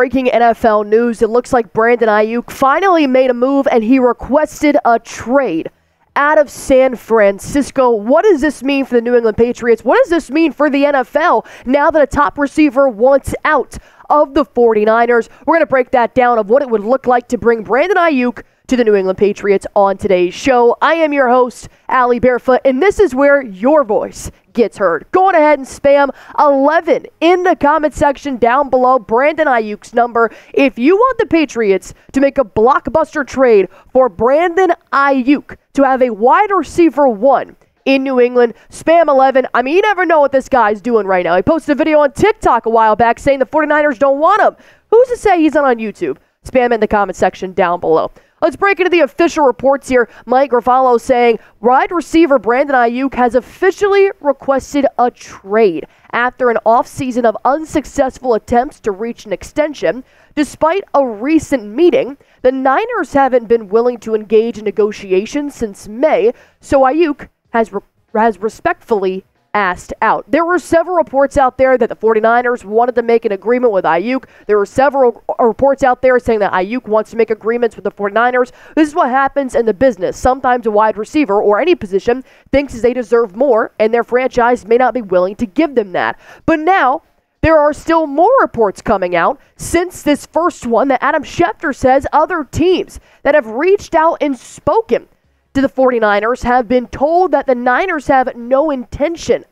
breaking NFL news. It looks like Brandon Aiyuk finally made a move and he requested a trade out of San Francisco. What does this mean for the New England Patriots? What does this mean for the NFL now that a top receiver wants out of the 49ers? We're going to break that down of what it would look like to bring Brandon Aiyuk to the New England Patriots on today's show. I am your host, Allie Barefoot, and this is where your voice gets heard. Go on ahead and spam 11 in the comment section down below, Brandon Aiyuk's number. If you want the Patriots to make a blockbuster trade for Brandon Aiyuk to have a wide receiver one in New England, spam 11. I mean, you never know what this guy's doing right now. He posted a video on TikTok a while back saying the 49ers don't want him. Who's to say he's not on YouTube? Spam it in the comment section down below. Let's break into the official reports here. Mike Gravalo saying wide receiver Brandon Aiyuk has officially requested a trade after an offseason of unsuccessful attempts to reach an extension. Despite a recent meeting, the Niners haven't been willing to engage in negotiations since May, so Aiyuk has respectfully asked out. There were several reports out there that the 49ers wanted to make an agreement with Aiyuk. There were several reports out there saying that Aiyuk wants to make agreements with the 49ers. This is what happens in the business. Sometimes a wide receiver or any position thinks they deserve more, and their franchise may not be willing to give them that. But now, there are still more reports coming out since this first one that Adam Schefter says other teams that have reached out and spoken to the 49ers have been told that the Niners have no intention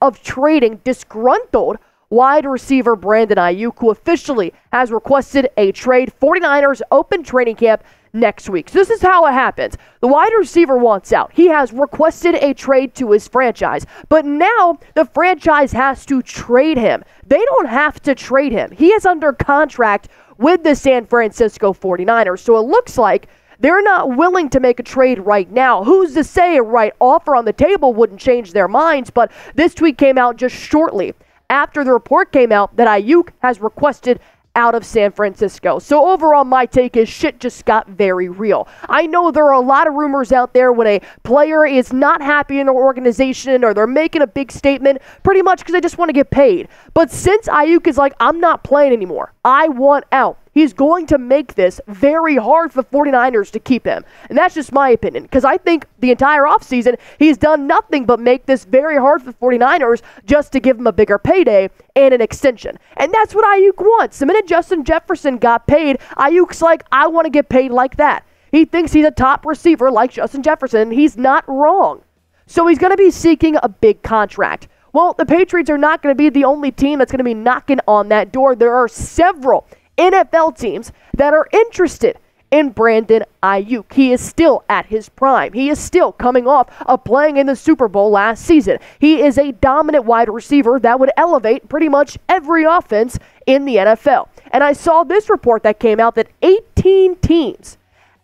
of trading disgruntled wide receiver Brandon Aiyuk, who officially has requested a trade. 49ers open training camp next week. So this is how it happens. The wide receiver wants out. He has requested a trade to his franchise, but now the franchise has to trade him. They don't have to trade him. He is under contract with the San Francisco 49ers, so it looks like they're not willing to make a trade right now. Who's to say a right offer on the table wouldn't change their minds? But this tweet came out just shortly after the report came out that Aiyuk has requested out of San Francisco. So overall, my take is shit just got very real. I know there are a lot of rumors out there when a player is not happy in their organization or they're making a big statement pretty much because they just want to get paid. But since Aiyuk is like, I'm not playing anymore, I want out, he's going to make this very hard for the 49ers to keep him. And that's just my opinion, because I think the entire offseason, he's done nothing but make this very hard for the 49ers just to give him a bigger payday and an extension. And that's what Aiyuk wants. The minute Justin Jefferson got paid, Aiyuk's like, I want to get paid like that. He thinks he's a top receiver like Justin Jefferson, and he's not wrong. So he's going to be seeking a big contract. Well, the Patriots are not going to be the only team that's going to be knocking on that door. There are several NFL teams that are interested in Brandon Aiyuk. He is still at his prime. He is still coming off of playing in the Super Bowl last season. He is a dominant wide receiver that would elevate pretty much every offense in the NFL. And I saw this report that came out that 18 teams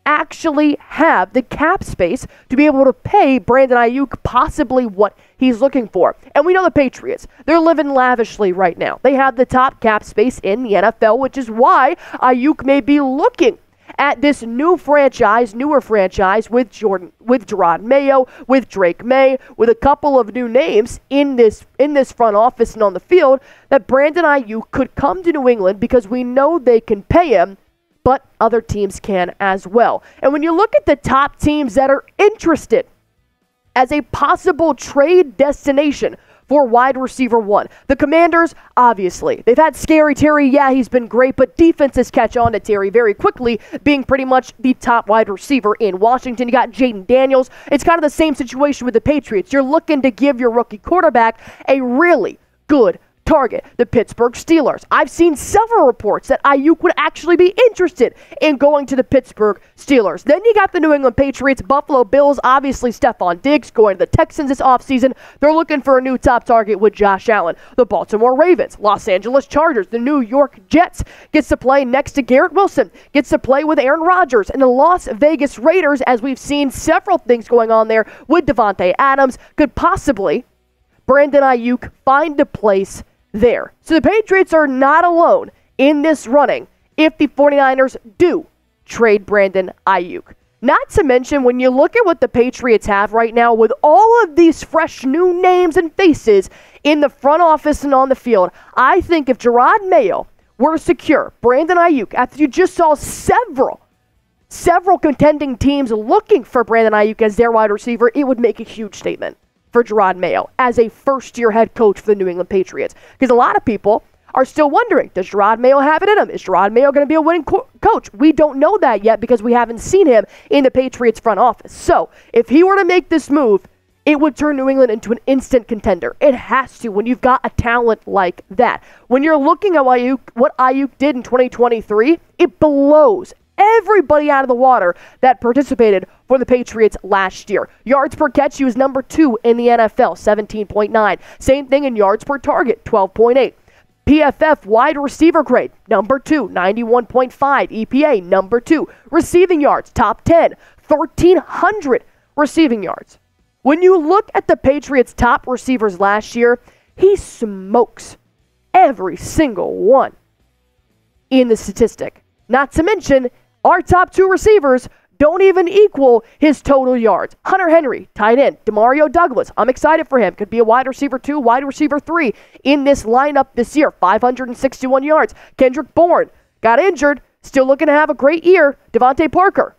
actually have the cap space to be able to pay Brandon Aiyuk possibly what he's looking for. And we know the Patriots, they're living lavishly right now. They have the top cap space in the NFL, which is why Aiyuk may be looking at this newer franchise with Jerod Mayo, with Drake Maye, with a couple of new names in this front office and on the field, that Brandon Aiyuk could come to New England because we know they can pay him, but other teams can as well. And when you look at the top teams that are interested as a possible trade destination for wide receiver one, the Commanders, obviously. They've had Scary Terry. Yeah, he's been great, but defenses catch on to Terry very quickly, being pretty much the top wide receiver in Washington. You got Jaden Daniels. It's kind of the same situation with the Patriots. You're looking to give your rookie quarterback a really good target, the Pittsburgh Steelers. I've seen several reports that Aiyuk would actually be interested in going to the Pittsburgh Steelers. Then you got the New England Patriots, Buffalo Bills, obviously Stephon Diggs going to the Texans this offseason. They're looking for a new top target with Josh Allen. The Baltimore Ravens, Los Angeles Chargers, the New York Jets gets to play next to Garrett Wilson, gets to play with Aaron Rodgers, and the Las Vegas Raiders, as we've seen several things going on there with Devontae Adams, could possibly Brandon Aiyuk find a place there. So the Patriots are not alone in this running if the 49ers do trade Brandon Aiyuk. Not to mention, when you look at what the Patriots have right now with all of these fresh new names and faces in the front office and on the field, I think if Jerod Mayo were to secure Brandon Aiyuk, after you just saw several contending teams looking for Brandon Aiyuk as their wide receiver, it would make a huge statement for Jerod Mayo as a first-year head coach for the New England Patriots. Because a lot of people are still wondering, does Jerod Mayo have it in him? Is Jerod Mayo going to be a winning coach? We don't know that yet because we haven't seen him in the Patriots front office. So if he were to make this move, it would turn New England into an instant contender. It has to when you've got a talent like that. When you're looking at what Aiyuk did in 2023, it blows everybody out of the water that participated for the Patriots last year. Yards per catch, he was number 2 in the NFL, 17.9. Same thing in yards per target, 12.8. PFF wide receiver grade, number 2, 91.5. EPA, number 2. Receiving yards, top 10, 1,300 receiving yards. When you look at the Patriots' top receivers last year, he smokes every single one in the statistic. Not to mention, our top 2 receivers don't even equal his total yards. Hunter Henry, tight end. Demario Douglas, I'm excited for him. Could be a wide receiver 2, wide receiver 3 in this lineup this year. 561 yards. Kendrick Bourne got injured. Still looking to have a great year. Devontae Parker.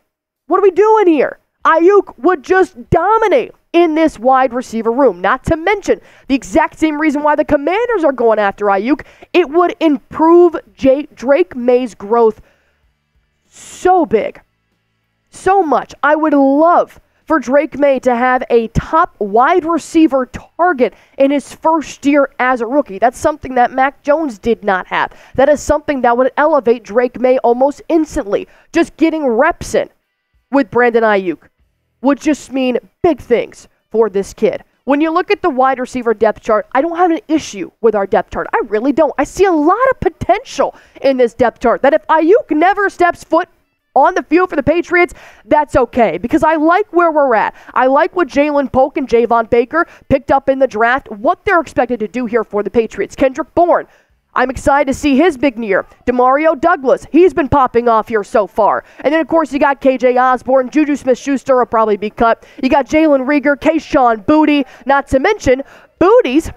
What are we doing here? Aiyuk would just dominate in this wide receiver room. Not to mention the exact same reason why the Commanders are going after Aiyuk. It would improve Drake Maye's growth so big. So much. I would love for Drake Maye to have a top wide receiver target in his first year as a rookie. That's something that Mac Jones did not have. That is something that would elevate Drake Maye almost instantly. Just getting reps in with Brandon Aiyuk would just mean big things for this kid. When you look at the wide receiver depth chart, I don't have an issue with our depth chart. I really don't. I see a lot of potential in this depth chart that if Aiyuk never steps foot on the field for the Patriots, that's okay, because I like where we're at. I like what Jalen Polk and Javon Baker picked up in the draft, what they're expected to do here for the Patriots. Kendrick Bourne, I'm excited to see his big year. Demario Douglas, he's been popping off here so far. And then, of course, you got KJ Osborne, Juju Smith-Schuster will probably be cut. You got Jalen Reagor, Kayshawn Boutte, not to mention Boutte's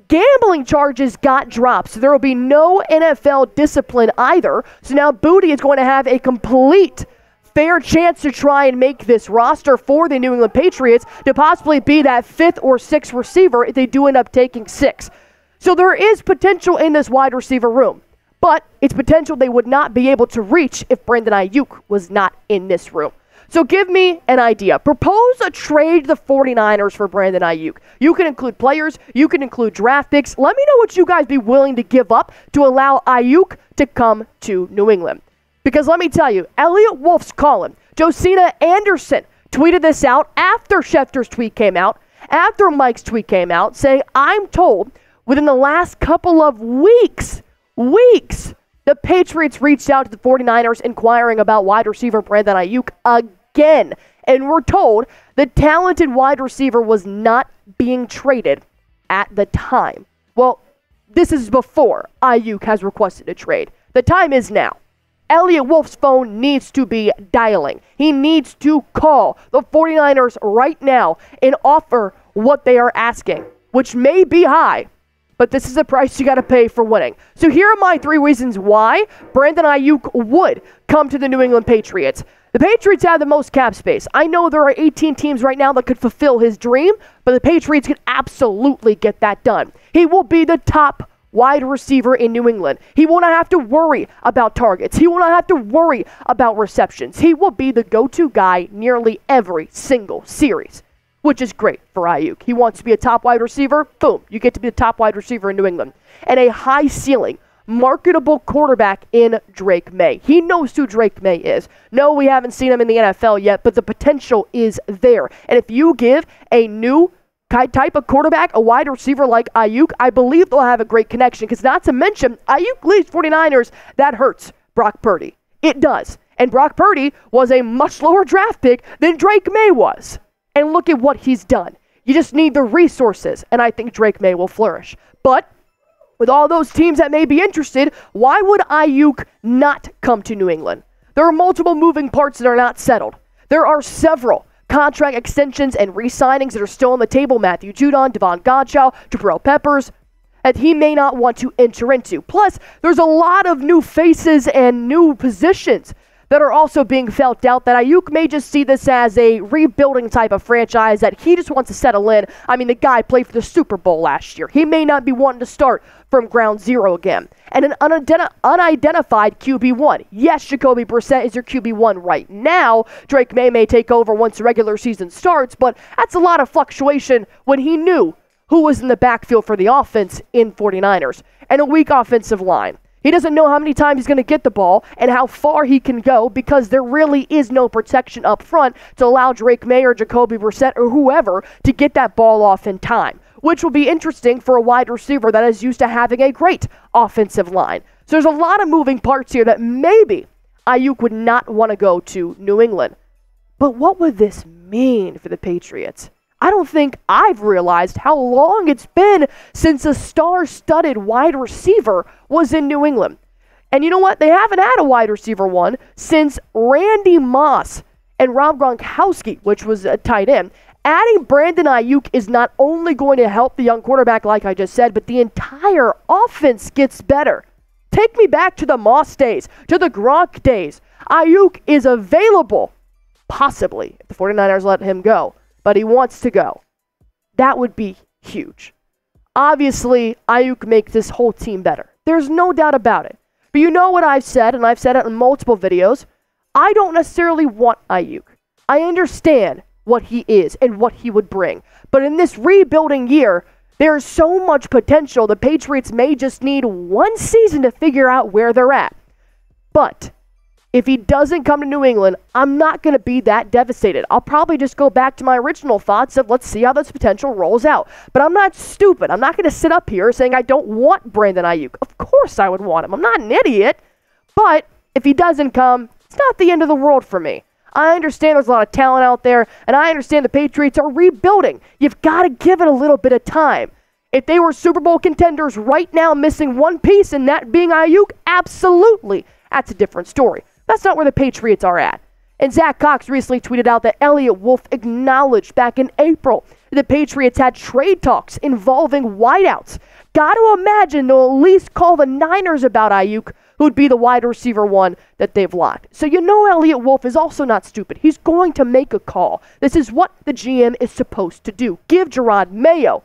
gambling charges got dropped, so there will be no NFL discipline either. So now Boutte is going to have a complete fair chance to try and make this roster for the New England Patriots to possibly be that 5th or 6th receiver if they do end up taking 6. So there is potential in this wide receiver room, but it's potential they would not be able to reach if Brandon Aiyuk was not in this room. So give me an idea. Propose a trade to the 49ers for Brandon Aiyuk. You can include players. You can include draft picks. Let me know what you guys be willing to give up to allow Aiyuk to come to New England. Because let me tell you, Elliot Wolf's calling. Josina Anderson tweeted this out after Schefter's tweet came out, after Mike's tweet came out, saying, I'm told within the last couple of weeks, the Patriots reached out to the 49ers inquiring about wide receiver Brandon Aiyuk again. And we're told the talented wide receiver was not being traded at the time. Well, this is before Aiyuk has requested a trade. The time is now. Elliot Wolf's phone needs to be dialing. He needs to call the 49ers right now and offer what they are asking, which may be high, but this is the price you got to pay for winning. So here are my 3 reasons why Brandon Aiyuk would come to the New England Patriots. The Patriots have the most cap space. I know there are 18 teams right now that could fulfill his dream, but the Patriots could absolutely get that done. He will be the top wide receiver in New England. He will not have to worry about targets. He will not have to worry about receptions. He will be the go-to guy nearly every single series, which is great for Aiyuk. He wants to be a top wide receiver. Boom, you get to be the top wide receiver in New England. And a high ceiling, marketable quarterback in Drake Maye. He knows who Drake Maye is. No, we haven't seen him in the NFL yet, but the potential is there. And if you give a new type of quarterback, a wide receiver like Aiyuk, I believe they'll have a great connection. Because not to mention, Aiyuk leaves 49ers, that hurts Brock Purdy. It does. And Brock Purdy was a much lower draft pick than Drake Maye was. And look at what he's done. You just need the resources, and I think Drake Maye will flourish. But with all those teams that may be interested, why would Aiyuk not come to New England? There are multiple moving parts that are not settled. There are several contract extensions and re-signings that are still on the table. Matthew Judon, Devon Godchaux, Jabril Peppers. that he may not want to enter into. Plus, there's a lot of new faces and new positions that are also being felt out that Aiyuk may just see this as a rebuilding type of franchise that he just wants to settle in. I mean, the guy played for the Super Bowl last year. He may not be wanting to start from ground zero again. And an unidentified QB1. Yes, Jacoby Brissett is your QB1 right now. Drake Maye may take over once the regular season starts, but that's a lot of fluctuation when he knew who was in the backfield for the offense in 49ers. And a weak offensive line. He doesn't know how many times he's going to get the ball and how far he can go because there really is no protection up front to allow Drake Maye or Jacoby Brissett or whoever to get that ball off in time, which will be interesting for a wide receiver that is used to having a great offensive line. So there's a lot of moving parts here that maybe Aiyuk would not want to go to New England. But what would this mean for the Patriots? I don't think I've realized how long it's been since a star-studded wide receiver was in New England. And you know what? They haven't had a wide receiver one since Randy Moss and Rob Gronkowski, which was a tight end. Adding Brandon Aiyuk is not only going to help the young quarterback, like I just said, but the entire offense gets better. Take me back to the Moss days, to the Gronk days. Aiyuk is available, possibly, if the 49ers let him go. But he wants to go. That would be huge. Obviously, Aiyuk makes this whole team better. There's no doubt about it. But you know what I've said, and I've said it in multiple videos. I don't necessarily want Aiyuk. I understand what he is and what he would bring. But in this rebuilding year, there's so much potential. The Patriots may just need one season to figure out where they're at. But if he doesn't come to New England, I'm not going to be that devastated. I'll probably just go back to my original thoughts of let's see how this potential rolls out. But I'm not stupid. I'm not going to sit up here saying I don't want Brandon Aiyuk. Of course I would want him. I'm not an idiot. But if he doesn't come, it's not the end of the world for me. I understand there's a lot of talent out there, and I understand the Patriots are rebuilding. You've got to give it a little bit of time. If they were Super Bowl contenders right now missing one piece, and that being Aiyuk, absolutely. That's a different story. That's not where the Patriots are at. And Zach Cox recently tweeted out that Elliott Wolf acknowledged back in April that the Patriots had trade talks involving wideouts. Got to imagine they'll at least call the Niners about Aiyuk, who'd be the wide receiver one that they've locked. So you know Elliott Wolf is also not stupid. He's going to make a call. This is what the GM is supposed to do. Give Jerod Mayo.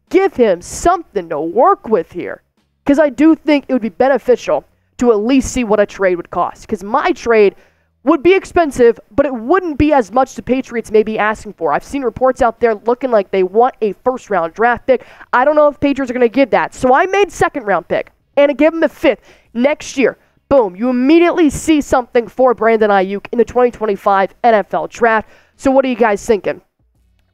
Give him something to work with here. Because I do think it would be beneficial to at least see what a trade would cost. Because my trade would be expensive, but it wouldn't be as much the Patriots may be asking for. I've seen reports out there looking like they want a first-round draft pick. I don't know if Patriots are going to give that. So I made second-round pick, and I give them the fifth next year. Boom, you immediately see something for Brandon Aiyuk in the 2025 NFL Draft. So what are you guys thinking?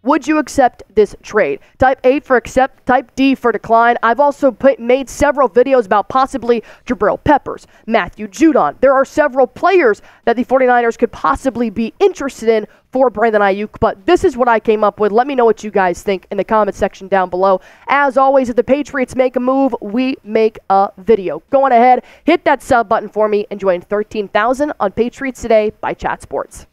Would you accept this trade? Type A for accept, type D for decline. I've also made several videos about possibly Jabril Peppers, Matthew Judon. There are several players that the 49ers could possibly be interested in for Brandon Aiyuk, but this is what I came up with. Let me know what you guys think in the comment section down below. As always, if the Patriots make a move, we make a video. Go on ahead, hit that sub button for me, and join 13,000 on Patriots Today by Chat Sports.